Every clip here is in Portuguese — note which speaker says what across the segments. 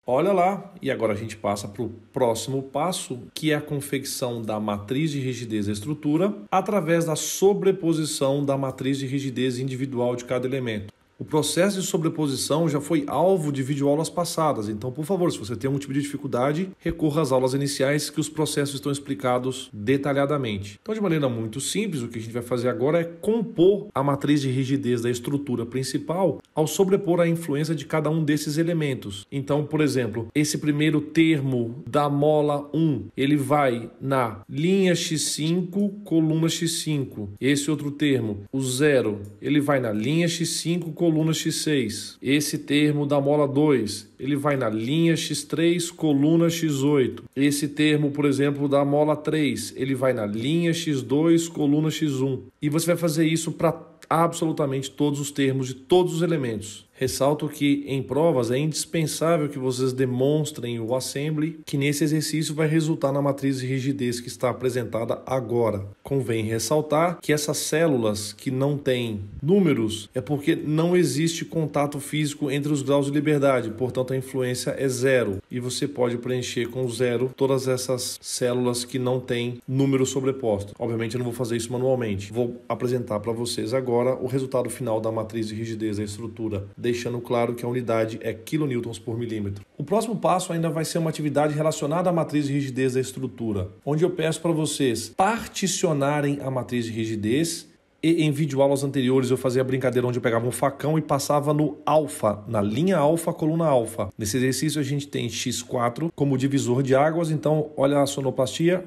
Speaker 1: Olha lá, e agora a gente passa para o próximo passo, que é a confecção da matriz de rigidez da estrutura através da sobreposição da matriz de rigidez individual de cada elemento. O processo de sobreposição já foi alvo de videoaulas passadas, então, por favor, se você tem algum tipo de dificuldade, recorra às aulas iniciais que os processos estão explicados detalhadamente. Então, de maneira muito simples, o que a gente vai fazer agora é compor a matriz de rigidez da estrutura principal ao sobrepor a influência de cada um desses elementos. Então, por exemplo, esse primeiro termo da mola 1, ele vai na linha x5, coluna x5. Esse outro termo, o 0, ele vai na linha x5, coluna x6. Esse termo da mola 2, ele vai na linha x3, coluna x8. Esse termo, por exemplo, da mola 3, ele vai na linha x2, coluna x1. E você vai fazer isso para absolutamente todos os termos de todos os elementos. Ressalto que em provas é indispensável que vocês demonstrem o assembly, que nesse exercício vai resultar na matriz de rigidez que está apresentada agora. Convém ressaltar que essas células que não têm números é porque não existe contato físico entre os graus de liberdade, portanto a influência é zero. E você pode preencher com zero todas essas células que não têm número sobreposto. Obviamente eu não vou fazer isso manualmente. Vou apresentar para vocês agora o resultado final da matriz de rigidez da estrutura, deixando claro que a unidade é kilonewtons por milímetro. O próximo passo ainda vai ser uma atividade relacionada à matriz de rigidez da estrutura, onde eu peço para vocês particionarem a matriz de rigidez. E em videoaulas anteriores eu fazia a brincadeira onde eu pegava um facão e passava no alfa, na linha alfa, coluna alfa. Nesse exercício a gente tem x4 como divisor de águas, então olha a sonoplastia,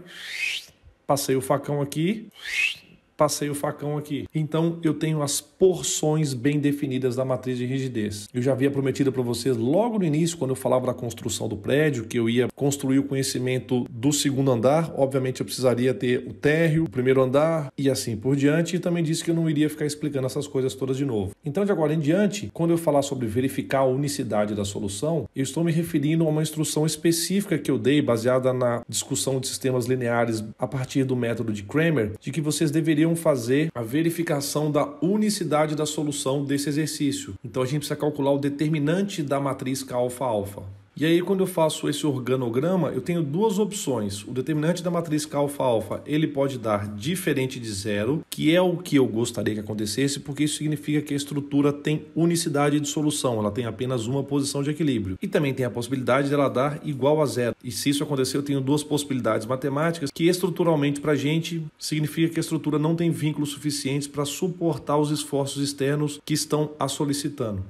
Speaker 1: passei o facão aqui, passei o facão aqui. Então eu tenho as porções bem definidas da matriz de rigidez. Eu já havia prometido para vocês logo no início, quando eu falava da construção do prédio, que eu ia construir o conhecimento do segundo andar. Obviamente eu precisaria ter o térreo, o primeiro andar e assim por diante. E também disse que eu não iria ficar explicando essas coisas todas de novo. Então de agora em diante, quando eu falar sobre verificar a unicidade da solução, eu estou me referindo a uma instrução específica que eu dei, baseada na discussão de sistemas lineares a partir do método de Cramer, de que vocês deveriam fazer a verificação da unicidade da solução desse exercício. Então a gente precisa calcular o determinante da matriz K alfa-alfa. E aí quando eu faço esse organograma, eu tenho duas opções. O determinante da matriz K alfa-alfa, ele pode dar diferente de zero, que é o que eu gostaria que acontecesse, porque isso significa que a estrutura tem unicidade de solução, ela tem apenas uma posição de equilíbrio. E também tem a possibilidade dela dar igual a zero. E se isso acontecer, eu tenho duas possibilidades matemáticas, que estruturalmente para a gente significa que a estrutura não tem vínculos suficientes para suportar os esforços externos que estão a solicitando.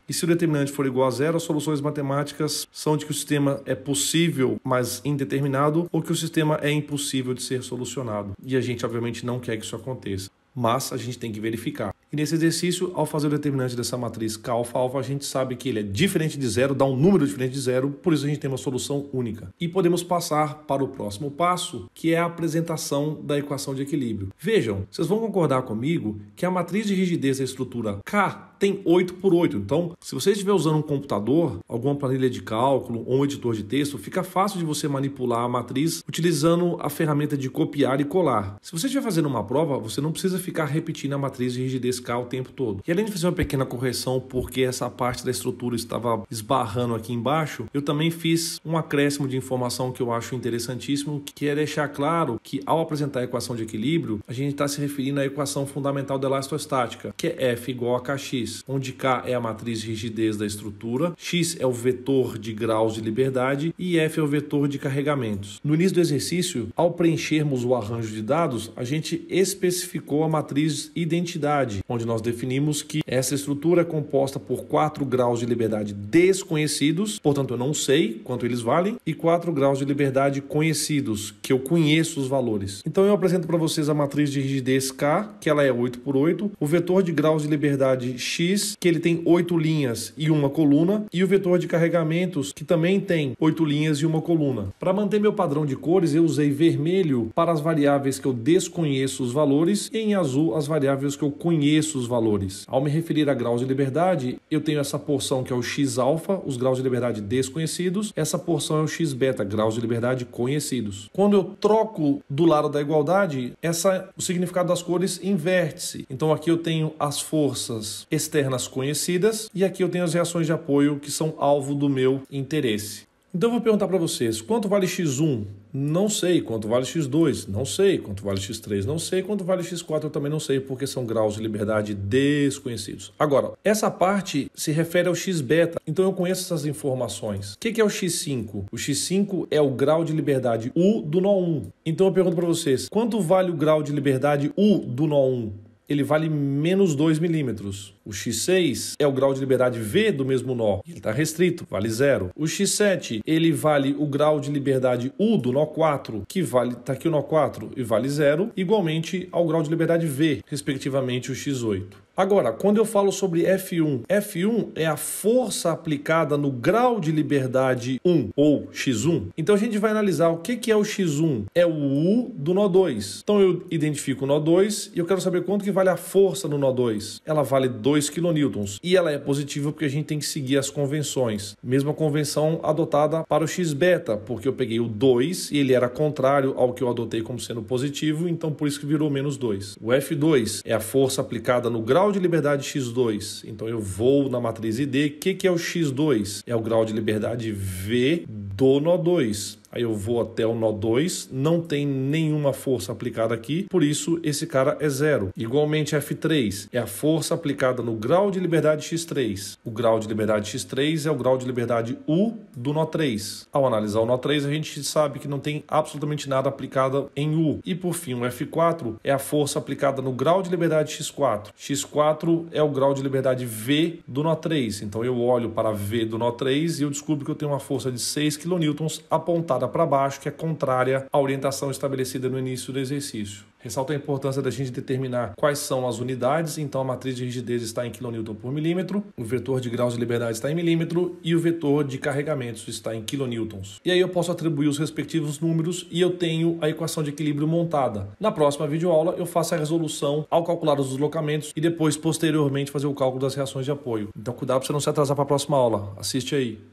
Speaker 1: E se o determinante for igual a zero, as soluções matemáticas são de que o sistema é possível, mas indeterminado, ou que o sistema é impossível de ser solucionado. E a gente, obviamente, não quer que isso aconteça, mas a gente tem que verificar. E nesse exercício, ao fazer o determinante dessa matriz K alfa-alfa, a gente sabe que ele é diferente de zero, dá um número diferente de zero, por isso a gente tem uma solução única. E podemos passar para o próximo passo, que é a apresentação da equação de equilíbrio. Vejam, vocês vão concordar comigo que a matriz de rigidez da estrutura K tem 8 por 8. Então, se você estiver usando um computador, alguma planilha de cálculo ou um editor de texto, fica fácil de você manipular a matriz utilizando a ferramenta de copiar e colar. Se você estiver fazendo uma prova, você não precisa ficar repetindo a matriz de rigidez K o tempo todo. E além de fazer uma pequena correção porque essa parte da estrutura estava esbarrando aqui embaixo, eu também fiz um acréscimo de informação que eu acho interessantíssimo, que é deixar claro que ao apresentar a equação de equilíbrio, a gente está se referindo à equação fundamental da elastostática, que é F igual a Kx, onde K é a matriz de rigidez da estrutura, X é o vetor de graus de liberdade e F é o vetor de carregamentos. No início do exercício, ao preenchermos o arranjo de dados, a gente especificou a matriz identidade, onde nós definimos que essa estrutura é composta por 4 graus de liberdade desconhecidos, portanto eu não sei quanto eles valem, e 4 graus de liberdade conhecidos, que eu conheço os valores. Então eu apresento para vocês a matriz de rigidez K, que ela é 8 por 8, o vetor de graus de liberdade X, que ele tem 8 linhas e uma coluna, e o vetor de carregamentos, que também tem 8 linhas e uma coluna. Para manter meu padrão de cores, eu usei vermelho para as variáveis que eu desconheço os valores e em azul as variáveis que eu conheço conheço os valores. Ao me referir a graus de liberdade, eu tenho essa porção que é o x-alfa, os graus de liberdade desconhecidos, essa porção é o x-beta, graus de liberdade conhecidos. Quando eu troco do lado da igualdade, o significado das cores inverte-se. Então aqui eu tenho as forças externas conhecidas e aqui eu tenho as reações de apoio que são alvo do meu interesse. Então eu vou perguntar para vocês, quanto vale x1? Não sei. Quanto vale x2? Não sei. Quanto vale x3? Não sei. Quanto vale x4? Eu também não sei, porque são graus de liberdade desconhecidos. Agora, essa parte se refere ao x-beta, então eu conheço essas informações. O que é o x5? O x5 é o grau de liberdade U do nó 1. Então eu pergunto para vocês, quanto vale o grau de liberdade U do nó 1? Ele vale menos 2 milímetros. O x6 é o grau de liberdade V do mesmo nó. Ele está restrito, vale 0. O x7, ele vale o grau de liberdade U do nó 4, que vale, está aqui o nó 4 e vale 0, igualmente ao grau de liberdade V, respectivamente o x8. Agora, quando eu falo sobre F1, F1 é a força aplicada no grau de liberdade 1, ou x1. Então a gente vai analisar o que é o x1. É o U do nó 2. Então eu identifico o nó 2 e eu quero saber quanto que vale a força no nó 2. Ela vale 2 kN. E ela é positiva porque a gente tem que seguir as convenções. Mesma convenção adotada para o x-beta, porque eu peguei o 2 e ele era contrário ao que eu adotei como sendo positivo, então por isso que virou menos 2. O F2 é a força aplicada no grau de liberdade x2, então eu vou na matriz ID. O que é o x2? É o grau de liberdade V do nó 2. Aí eu vou até o nó 2, não tem nenhuma força aplicada aqui, por isso esse cara é 0. Igualmente F3 é a força aplicada no grau de liberdade x3. O grau de liberdade x3 é o grau de liberdade U do nó 3. Ao analisar o nó 3, a gente sabe que não tem absolutamente nada aplicado em U. E por fim, o F4 é a força aplicada no grau de liberdade x4. X4 é o grau de liberdade V do nó 3. Então eu olho para V do nó 3 e eu descubro que eu tenho uma força de 6 kN apontada para baixo, que é contrária à orientação estabelecida no início do exercício. Ressalta a importância da gente determinar quais são as unidades, então a matriz de rigidez está em kN por milímetro, o vetor de graus de liberdade está em milímetro e o vetor de carregamentos está em kN. E aí eu posso atribuir os respectivos números e eu tenho a equação de equilíbrio montada. Na próxima videoaula eu faço a resolução ao calcular os deslocamentos e depois, posteriormente, fazer o cálculo das reações de apoio. Então cuidado para você não se atrasar para a próxima aula. Assiste aí.